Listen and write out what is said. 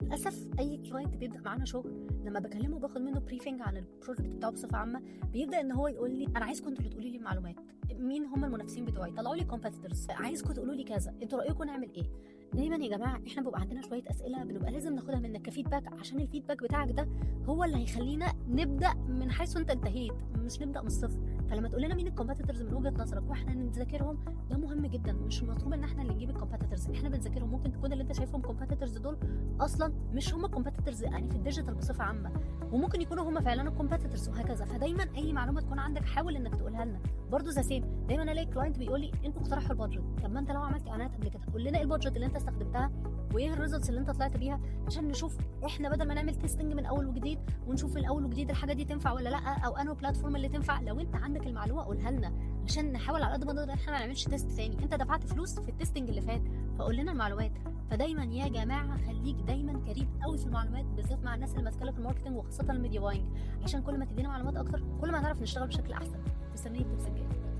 للاسف اي كلاينت بيبدا معانا شغل لما بكلمه باخد منه بريفنج عن البروجكت بتاعه بصفه عامه، بيبدا ان هو يقول لي انا عايزكم انتوا اللي تقولوا لي معلومات، مين هم المنافسين بتوعي، طلعوا لي كومبيتيتورز، عايزكم تقولوا لي كذا، انتوا رايكم نعمل ايه. دايما يا جماعه احنا بيبقى عندنا شويه اسئله بنبقى لازم ناخدها منك كفيدباك، عشان الفيدباك بتاعك ده هو اللي هيخلينا نبدا من حيث انت انتهيت، مش نبدا من الصفر. فلما تقول لنا مين الكومبيتيتورز من وجهه نظرك واحنا نذاكرهم، ده مهم جدا. مش مطلوب ان احنا اللي نجيب الكومبيتيتورز، احنا بنذاكرهم. ممكن تكون اللي انت شايفهم كومبيتيتورز دول اصلا مش هم كومبيتيتورز يعني في الديجيتال بصفه عامه، وممكن يكونوا هم فعلا الكومبيتيتورز وهكذا. فدايما اي معلومه تكون عندك حاول انك تقولها لنا. برضه ذا سيم، دايما الاقي كلاينت بيقول لي انتوا اقترحوا البادجت. طب ما انت لو عملت اعلانات قبل كده قول لنا ايه البادجت اللي انت استخدمتها وايه الريزلتس اللي انت طلعت بيها، عشان نشوف احنا بدل ما نعمل تيستنج من اول وجديد ونشوف من اول وجديد الحاجه دي تنفع ولا لا، او انو بلاتفورم اللي تنفع. لو انت عندك المعلومه قولها لنا عشان نحاول على قد ما نقدر احنا ما نعملش تيست ثاني. انت دفعت فلوس في التيستنج اللي فات، فقول لنا المعلومات. فدايما يا جماعه خليك دايما كريم قوي في المعلومات، بالذات مع الناس اللي ماسكه في الماركتنج وخاصه الميديا باينج، عشان كل ما تدينا معلومات اكتر كل ما هنعرف نشتغل بشكل احسن. مستنيه التبس الجاي.